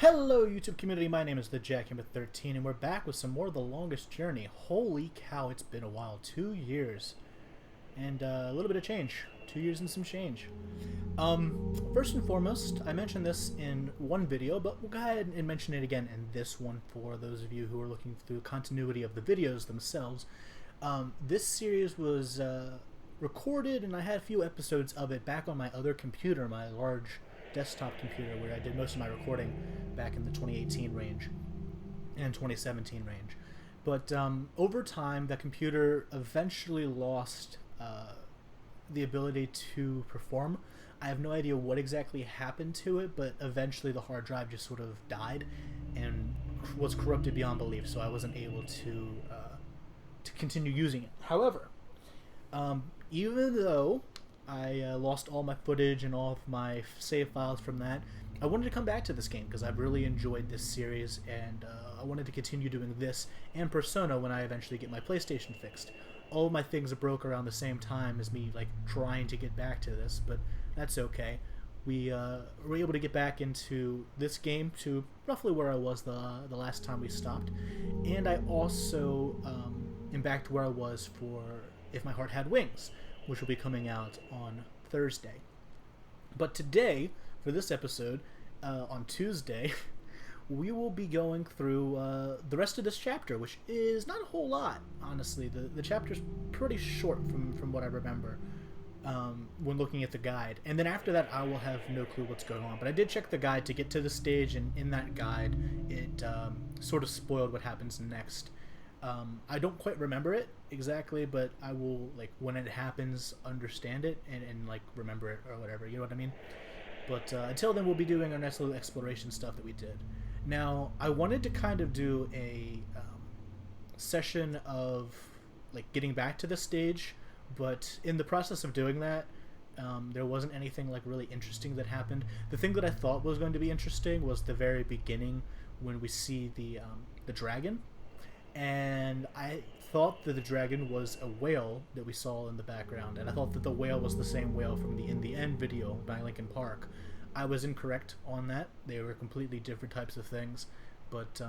Hello YouTube community, my name is the Jackhammer13 and we're back with some more of The Longest Journey. Holy cow, it's been a while. 2 years. And a little bit of change. 2 years and some change. First and foremost, I mentioned this in one video, but we'll go ahead and mention it again in this one for those of you who are looking through continuity of the videos themselves. This series was recorded and I had a few episodes of it back on my other computer, my large desktop computer, where I did most of my recording back in the 2018 range and 2017 range. But over time, the computer eventually lost the ability to perform. I have no idea what exactly happened to it, but eventually the hard drive just sort of died and was corrupted beyond belief, so I wasn't able to continue using it. However, even though I lost all my footage and all of my save files from that, I wanted to come back to this game because I've really enjoyed this series, and I wanted to continue doing this and Persona when I eventually get my PlayStation fixed. All of my things broke around the same time as me trying to get back to this, but that's okay. We were able to get back into this game to roughly where I was the last time we stopped, and I also am back to where I was for If My Heart Had Wings, which will be coming out on Thursday. But today, for this episode, on Tuesday, we will be going through the rest of this chapter, which is not a whole lot, honestly. The chapter's pretty short from what I remember when looking at the guide. And then after that, I will have no clue what's going on. But I did check the guide to get to the stage, and in that guide, it sort of spoiled what happens next. I don't quite remember it exactly, but I will, when it happens, understand it and remember it or whatever, you know what I mean? But until then, we'll be doing our nice little exploration stuff that we did. Now, I wanted to kind of do a session of, getting back to the stage, but in the process of doing that, there wasn't anything, really interesting that happened. The thing that I thought was going to be interesting was the very beginning when we see the dragon. And I thought that the dragon was a whale that we saw in the background, and I thought that the whale was the same whale from the In the End video by Linkin Park. I was incorrect on that. They were completely different types of things, but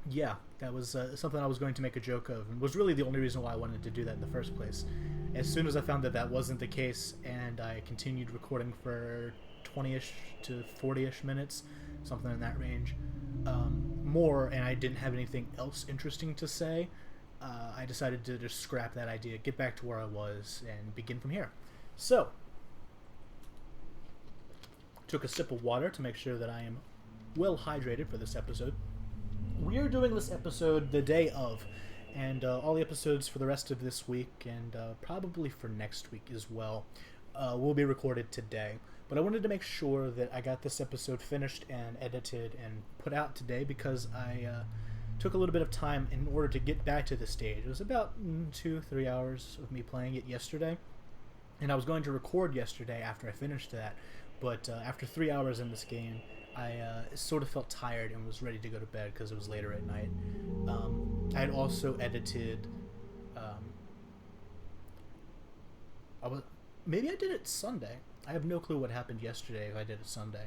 yeah, that was something I was going to make a joke of, and was really the only reason why I wanted to do that in the first place. As soon as I found that that wasn't the case, and I continued recording for 20-ish to 40-ish minutes, something in that range, more, and I didn't have anything else interesting to say, I decided to just scrap that idea, get back to where I was, and begin from here. So, took a sip of water to make sure that I am well hydrated for this episode. We are doing this episode the day of, and all the episodes for the rest of this week, and probably for next week as well, will be recorded today. But I wanted to make sure that I got this episode finished and edited and put out today because I took a little bit of time in order to get back to the stage. It was about 2-3 hours of me playing it yesterday, and I was going to record yesterday after I finished that, but after 3 hours in this game, I sort of felt tired and was ready to go to bed because it was later at night. I had also edited... maybe I did it Sunday. I have no clue what happened yesterday if I did it Sunday.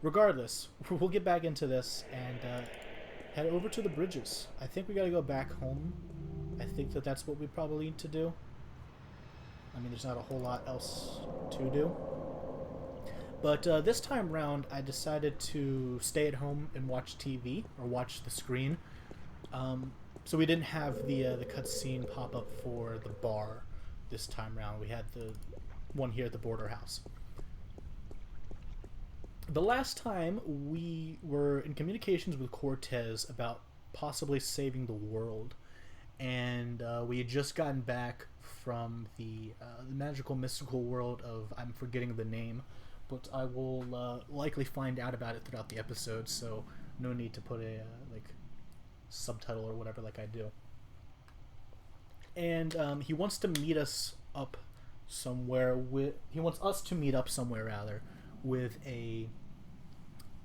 Regardless, we'll get back into this and head over to the bridges. I think we gotta go back home. I think that that's what we probably need to do. I mean, there's not a whole lot else to do. But this time round, I decided to stay at home and watch TV, or watch the screen. So we didn't have the cutscene pop up for the bar this time round. We had the one here at the border house. The last time we were in communications with Cortez about possibly saving the world, and we had just gotten back from the magical mystical world of, I'm forgetting the name, but I will likely find out about it throughout the episode, so no need to put a subtitle or whatever like I do. And he wants to meet us up somewhere with... He wants us to meet up somewhere, rather, with a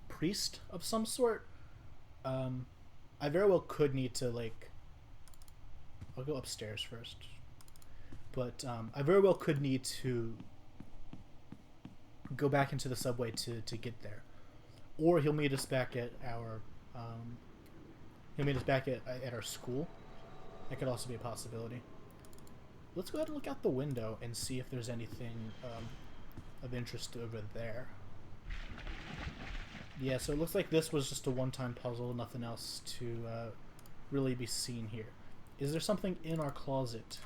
priest of some sort. I very well could need to, I'll go upstairs first. But I very well could need to go back into the subway to get there. or he'll meet us back at our at our school. That could also be a possibility. Let's go ahead and look out the window and see if there's anything of interest over there. Yeah, so it looks like this was just a one-time puzzle, nothing else to really be seen here. Is there something in our closet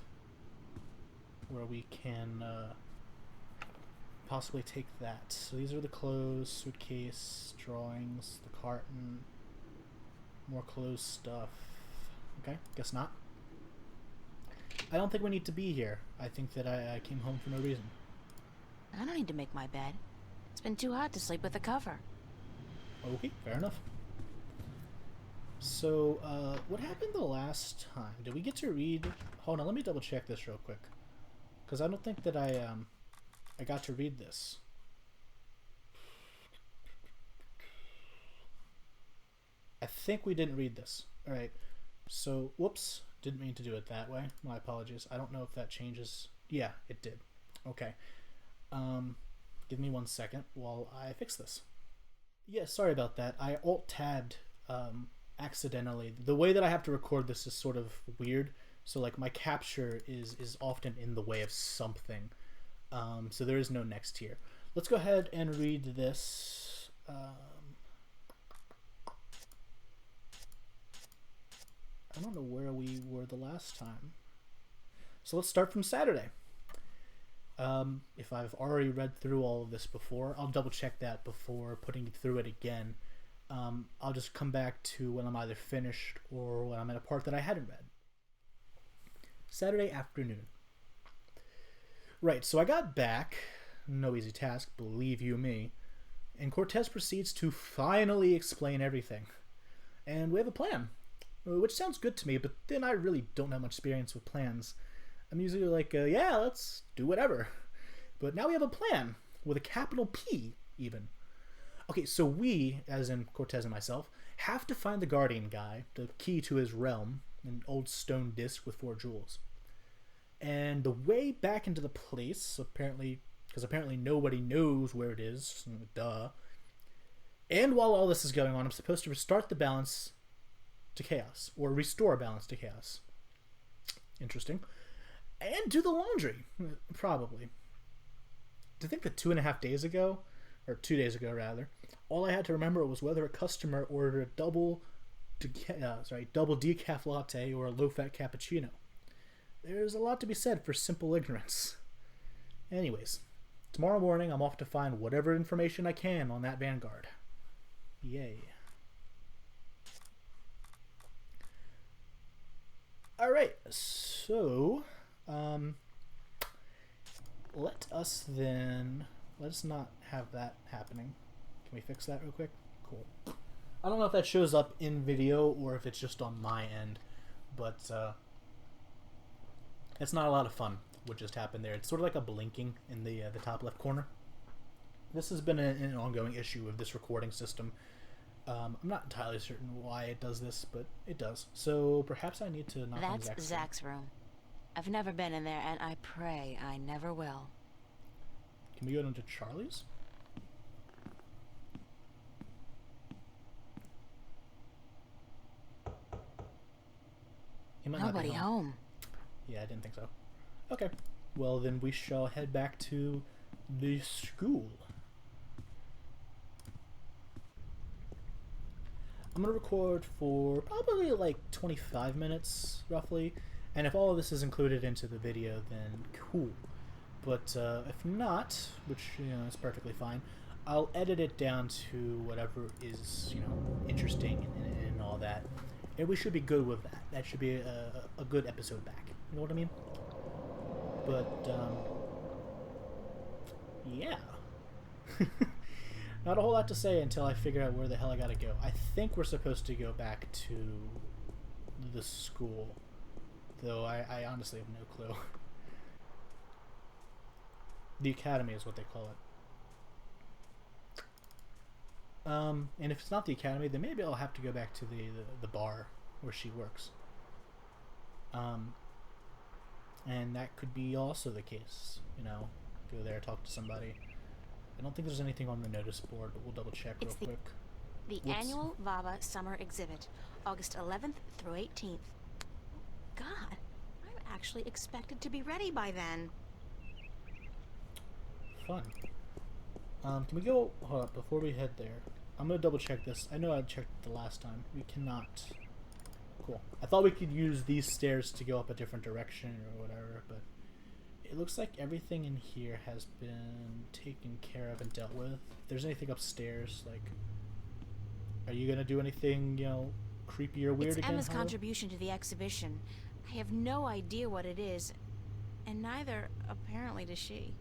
where we can possibly take that? So these are the clothes, suitcase, drawings, the carton, more clothes stuff. Okay, guess not. I don't think we need to be here. I think that I came home for no reason. I don't need to make my bed. It's been too hot to sleep with a cover. Okay, fair enough. So, what happened the last time? Did we get to read... Hold on, let me double check this real quick. Because I don't think that I got to read this. I think we didn't read this. Alright, so, whoops. Didn't mean to do it that way. My apologies. I don't know if that changes. Yeah, it did. Okay. Give me 1 second while I fix this. Yeah, sorry about that. I alt-tabbed accidentally. The way that I have to record this is sort of weird. So, like, my capture is often in the way of something. So there is no next here. Let's go ahead and read this. I don't know where we were the last time. So let's start from Saturday. If I've already read through all of this before, I'll double check that before putting through it again. I'll just come back to when I'm either finished or when I'm at a part that I hadn't read. Saturday afternoon. Right, so I got back, no easy task, believe you me, and Cortez proceeds to finally explain everything. And we have a plan. Which sounds good to me, but then I really don't have much experience with plans. I'm usually like, yeah, let's do whatever. But now we have a plan, with a capital P, even. Okay, so we, as in Cortez and myself, have to find the Guardian guy, the key to his realm, an old stone disc with 4 jewels. And the way back into the place, apparently, because apparently nobody knows where it is, duh. And while all this is going on, I'm supposed to restart the balance to chaos, or restore balance to chaos. Interesting. And do the laundry, probably. To think that 2.5 days ago, or 2 days ago rather, all I had to remember was whether a customer ordered a double decaf latte or a low-fat cappuccino. There's a lot to be said for simple ignorance. Anyways, tomorrow morning I'm off to find whatever information I can on that Vanguard. Yay. Alright, so, let us not have that happening. Can we fix that real quick? Cool. I don't know if that shows up in video or if it's just on my end, but, it's not a lot of fun what just happened there. It's sort of like a blinking in the top left corner. This has been an ongoing issue of this recording system. I'm not entirely certain why it does this, but it does. So perhaps I need to knock on Zach's room. That's Zach's room. I've never been in there, and I pray I never will. Can we go into Charlie's? He might Nobody not be home. home. Yeah, I didn't think so. Okay. Well, then we shall head back to the school. I'm going to record for probably like 25 minutes, roughly. And if all of this is included into the video, then cool. But if not, which, is perfectly fine, I'll edit it down to whatever is, interesting and all that. And we should be good with that. That should be a good episode back. You know what I mean? But, yeah. Not a whole lot to say until I figure out where the hell I gotta go. I think we're supposed to go back to the school. Though I honestly have no clue. The academy is what they call it. And if it's not the academy, then maybe I'll have to go back to the bar where she works. And that could be also the case, go there, talk to somebody. I don't think there's anything on the notice board, but we'll double check real quick. The Whoops. annual Vava Summer Exhibit, August 11th through 18th. God, I'm actually expected to be ready by then. Fun. Can we go... Hold up, before we head there. I'm gonna double check this. I know I checked it the last time. We cannot... Cool. I thought we could use these stairs to go up a different direction or whatever, but... It looks like everything in here has been taken care of and dealt with. If there's anything upstairs, like... Are you gonna do anything, you know, creepy or weird it's again? Emma's contribution to the exhibition. I have no idea what it is, and neither, apparently, does she.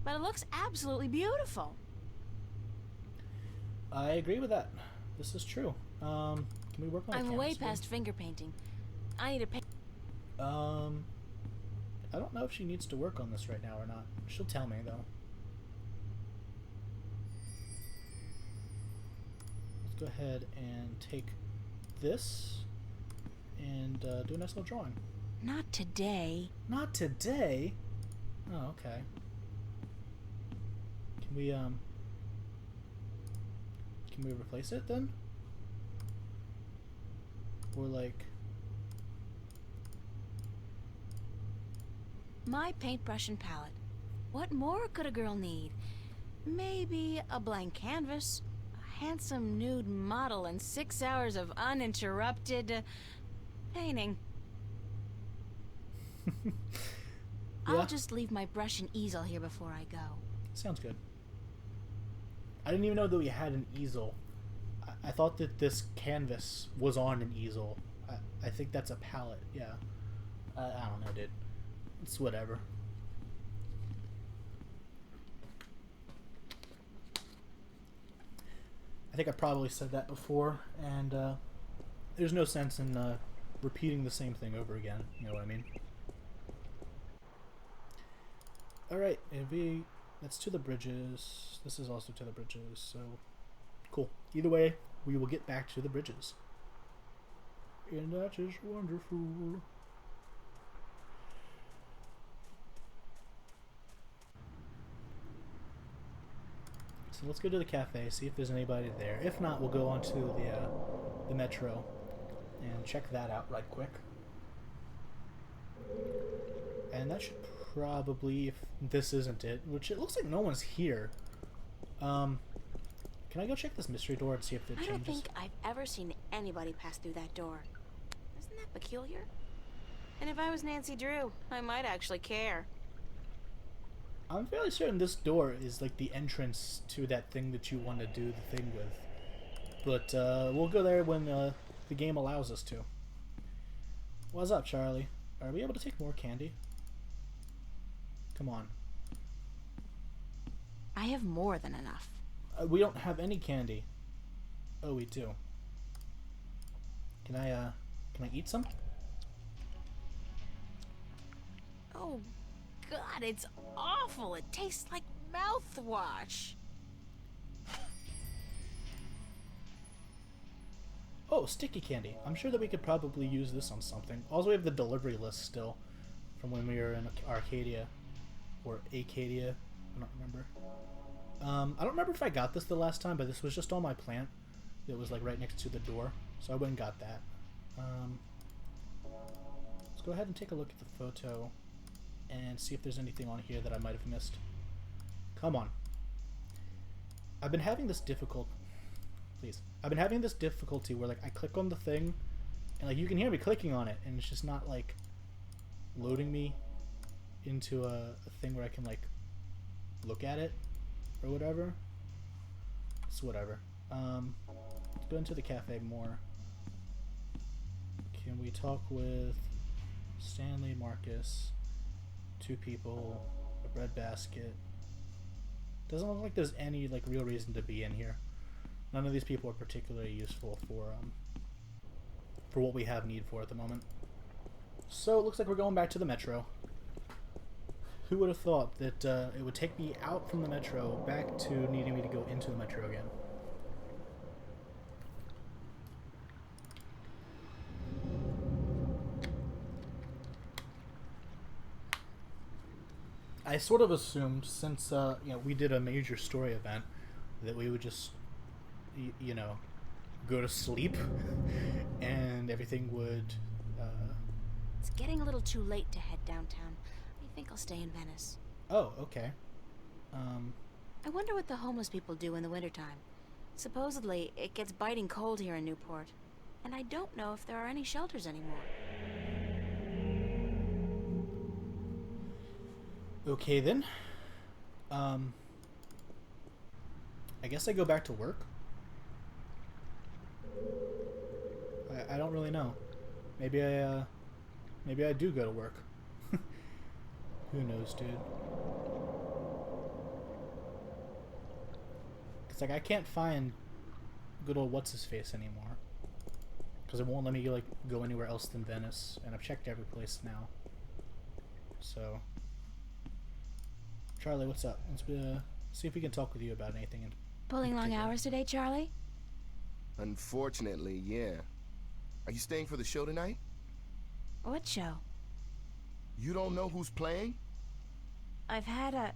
But it looks absolutely beautiful. I agree with that. This is true. Can we work on? I'm way past finger painting. I need to paint. I don't know if she needs to work on this right now or not. She'll tell me though. Let's go ahead and take this and do a nice little drawing. Not today. Not today? Oh, okay. Can we replace it then? Or like... My paintbrush and palette. What more could a girl need? Maybe a blank canvas, a handsome nude model, and 6 hours of uninterrupted painting. Yeah. I'll just leave my brush and easel here before I go. Sounds good. I didn't even know that we had an easel. I thought that this canvas was on an easel. I think that's a palette, yeah. I don't know, dude. It's whatever. I think I probably said that before, and there's no sense in repeating the same thing over again. You know what I mean? Alright, that's to the bridges. This is also to the bridges, so cool. Either way, we will get back to the bridges. And that is wonderful. So let's go to the cafe, see if there's anybody there. If not, we'll go on to the metro and check that out right quick. And that should probably, if this isn't it, which it looks like no one's here. Can I go check this mystery door and see if it changes? I don't think I've ever seen anybody pass through that door. Isn't that peculiar? And if I was Nancy Drew, I might actually care. I'm fairly certain this door is like the entrance to that thing that you want to do the thing with. But we'll go there when the game allows us to. What's up, Charlie? Are we able to take more candy? Come on. I have more than enough. We don't have any candy. Oh, we do. Can I eat some? Oh, God, it's awful. It tastes like mouthwash. Oh, sticky candy. I'm sure that we could probably use this on something. Also, we have the delivery list still from when we were in Arcadia. Or Acadia. I don't remember. I don't remember if I got this the last time, but this was just on my plant. It was like right next to the door. So I went and got that. Let's go ahead and take a look at the photo and see if there's anything on here that I might have missed. Come on. I've been having this I've been having this difficulty where like I click on the thing and like you can hear me clicking on it and it's just not like loading me into a thing where I can like look at it or whatever. It's whatever. Let's go into the cafe more. Can we talk with Stanley, Marcus, 2 people, a bread basket? Doesn't look like there's any like real reason to be in here. None of these people are particularly useful for what we have need for at the moment. So it looks like we're going back to the metro. Who would have thought that it would take me out from the metro back to needing me to go into the metro again? I sort of assumed since we did a major story event that we would just go to sleep and everything would. It's getting a little too late to head downtown. I think I'll stay in Venice. Oh, okay. I wonder what the homeless people do in the wintertime. Supposedly, it gets biting cold here in Newport, and I don't know if there are any shelters anymore. Okay then. I guess I go back to work. I don't really know. Maybe I do go to work. Who knows, dude? It's like I can't find good old what's his face anymore because it won't let me like go anywhere else than Venice, and I've checked every place now. So, Charlie, what's up? Let's see if we can talk with you about anything. Pulling long hours today, Charlie? Unfortunately, yeah. Are you staying for the show tonight? What show? You don't know who's playing? I've had a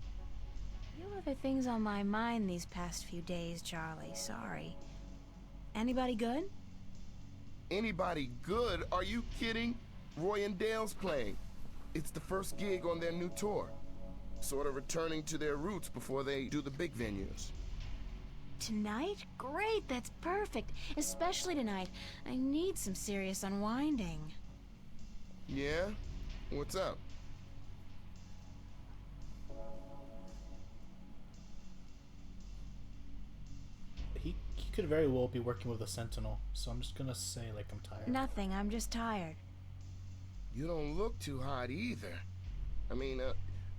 few other things on my mind these past few days, Charlie. Sorry. Anybody good? Anybody good? Are you kidding? Roy and Dale's playing. It's the first gig on their new tour. Sort of returning to their roots before they do the big venues. Tonight? Great, that's perfect. Especially tonight. I need some serious unwinding. Yeah? What's up? He could very well be working with a Sentinel, so I'm just gonna say like I'm tired. Nothing, I'm just tired. You don't look too hot either. I mean,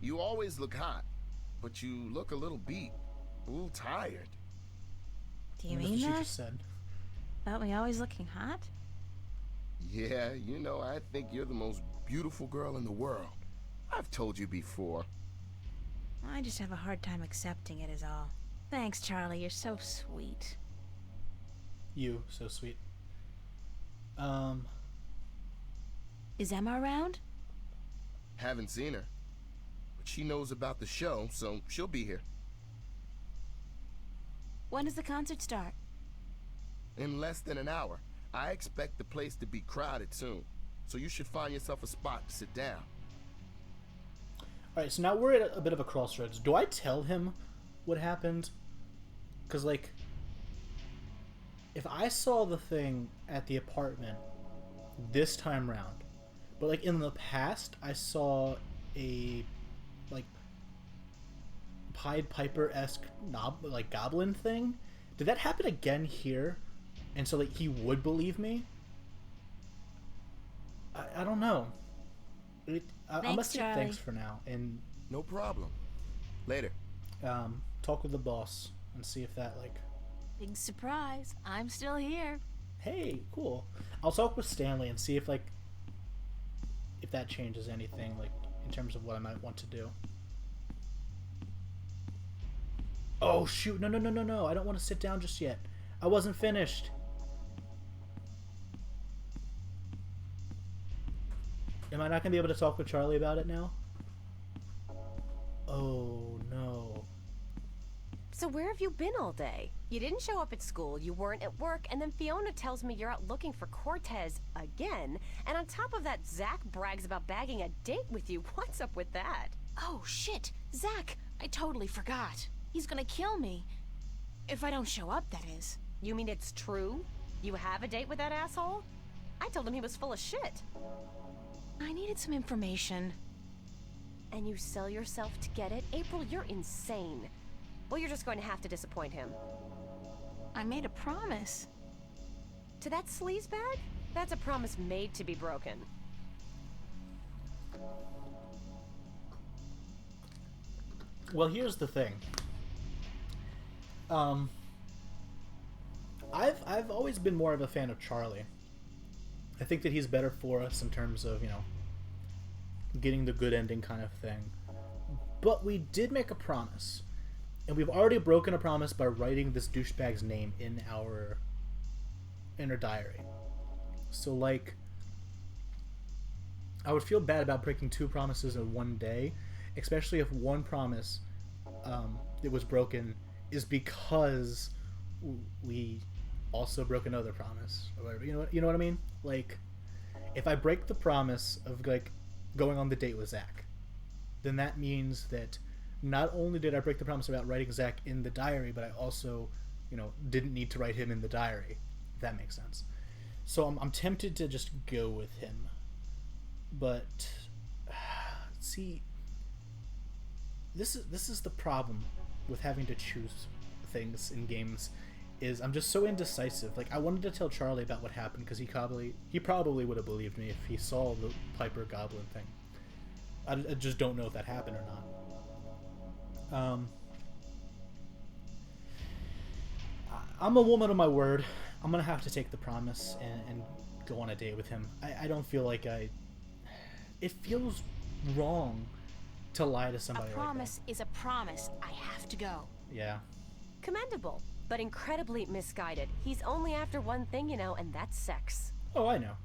you always look hot, but you look a little beat, a little tired. Do you That's mean what that? she just said. About me always looking hot? Yeah, you know, I think you're the most beautiful girl in the world. I've told you before. I just have a hard time accepting it is all. Thanks, Charlie, you're so sweet. You so sweet. Is Emma around? Haven't seen her. But she knows about the show, so she'll be here. When does the concert start? In less than an hour. I expect the place to be crowded soon. So you should find yourself a spot to sit down. Alright, so now we're at a bit of a crossroads. Do I tell him what happened? Because, like, if I saw the thing at the apartment this time round, but, like, in the past, I saw a, like, Pied Piper-esque goblin thing, did that happen again here? And so, like, he would believe me? I don't know. I'm gonna say Charlie. thanks for now, and No problem. Later. talk with the boss and see if that, like, Big surprise, I'm still here. hey, cool. I'll talk with Stanley and see if, like, if that changes anything, like, in terms of what I might want to do. Oh, shoot. No. I don't want to sit down just yet. I wasn't finished. Am I not going to be able to talk with Charlie about it now? Oh, no. So where have you been all day? You didn't show up at school, you weren't at work, and then Fiona tells me you're out looking for Cortez again. And on top of that, Zach brags about bagging a date with you. What's up with that? Oh, shit. Zach, I totally forgot. He's gonna kill me. If I don't show up, that is. You mean it's true? You have a date with that asshole? I told him he was full of shit. I needed some information. And you sell yourself to get it? April, you're insane. Well, you're just going to have to disappoint him. I made a promise. To that sleazebag? That's a promise made to be broken. Well, here's the thing. I've always been more of a fan of Charlie. I think that he's better for us in terms of, you know, getting the good ending kind of thing. But we did make a promise. And we've already broken a promise by writing this douchebag's name in our diary. So, like, I would feel bad about breaking two promises in one day. especially if one promise that was broken is because we also broke another promise or whatever. You know what I mean? Like, if I break the promise of like going on the date with Zach, then that means that not only did I break the promise about writing Zach in the diary, but I also, didn't need to write him in the diary. If that makes sense. So I'm tempted to just go with him, but see, this is the problem with having to choose things in games. Is I'm just so indecisive. Like, I wanted to tell Charlie about what happened because he probably would have believed me if he saw the Piper Goblin thing. I just don't know if that happened or not. I'm a woman of my word. I'm gonna have to take the promise and go on a date with him. I don't feel like it feels wrong to lie to somebody. A promise is a promise. I have to go. Yeah. Commendable, but incredibly misguided. He's only after one thing, and that's sex. Oh, I know.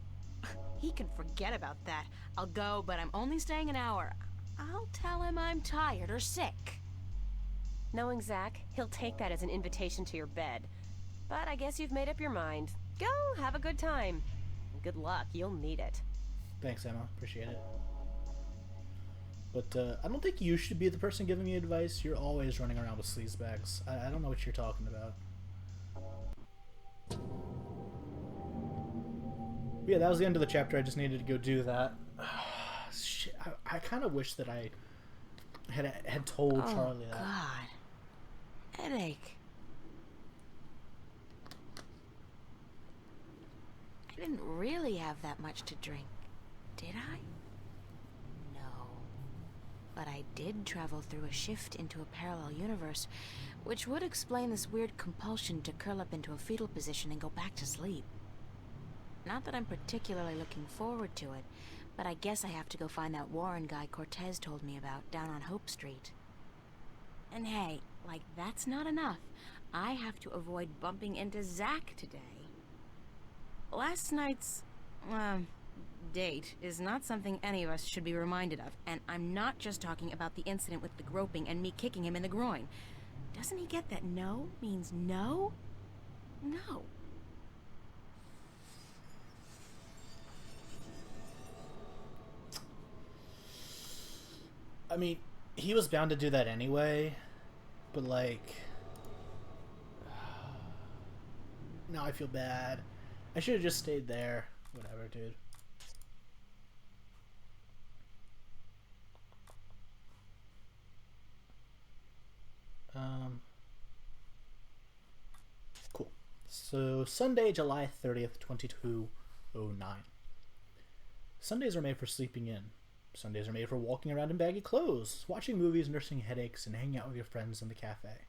He can forget about that. I'll go, but I'm only staying an hour. I'll tell him I'm tired or sick. Knowing Zach, he'll take that as an invitation to your bed. But I guess you've made up your mind. Go, have a good time. Good luck, you'll need it. Thanks, Emma. Appreciate it. But I don't think you should be the person giving me advice. You're always running around with sleaze bags. I don't know what you're talking about. But yeah, that was the end of the chapter. I just needed to go do that. Shit, I kind of wish that I had told Charlie that. Oh, God. Headache. I didn't really have that much to drink, did I? No. But I did travel through a shift into a parallel universe, which would explain this weird compulsion to curl up into a fetal position and go back to sleep. Not that I'm particularly looking forward to it, but I guess I have to go find that Warren guy Cortez told me about down on Hope Street. And hey, like that's not enough. I have to avoid bumping into Zach today. Last night's, date is not something any of us should be reminded of, and I'm not just talking about the incident with the groping and me kicking him in the groin. Doesn't he get that no means no? No. I mean, he was bound to do that anyway, but like, now I feel bad. I should have just stayed there. Whatever, dude. Cool. So, Sunday, July 30th, 2209. Sundays are made for sleeping in. Sundays are made for walking around in baggy clothes, watching movies, nursing headaches, and hanging out with your friends in the cafe.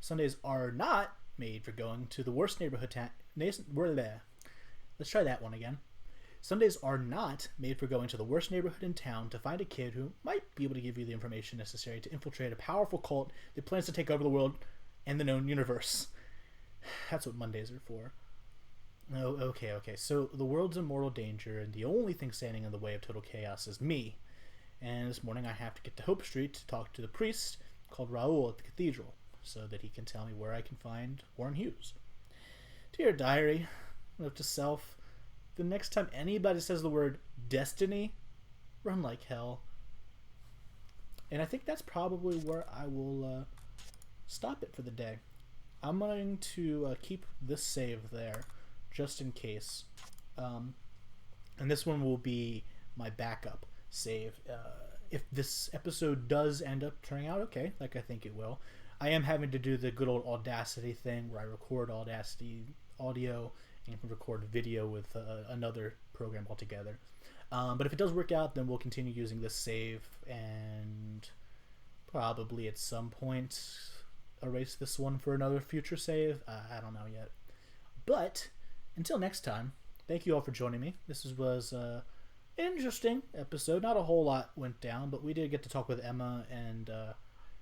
Sundays are not made for going to the worst neighborhood Let's try that one again. Sundays are not made for going to the worst neighborhood in town to find a kid who might be able to give you the information necessary to infiltrate a powerful cult that plans to take over the world and the known universe. That's what Mondays are for. Oh, okay. So the world's in mortal danger, and the only thing standing in the way of total chaos is me. And this morning I have to get to Hope Street to talk to the priest called Raoul at the cathedral, so that he can tell me where I can find Warren Hughes. Dear diary, note to self, the next time anybody says the word destiny, run like hell. And I think that's probably where I will stop it for the day. I'm going to keep this save there, just in case. And this one will be my backup save. If this episode does end up turning out okay, like I think it will, I am having to do the good old Audacity thing where I record Audacity audio and record video with another program altogether. But if it does work out, then we'll continue using this save and probably at some point erase this one for another future save. I don't know yet. But until next time, thank you all for joining me. This was an interesting episode. Not a whole lot went down, but we did get to talk with Emma and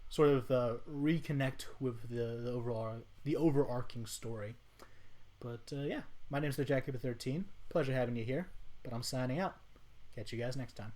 sort of reconnect with the overarching story. But yeah, my name's the Jacob 13. Pleasure having you here, but I'm signing out. Catch you guys next time.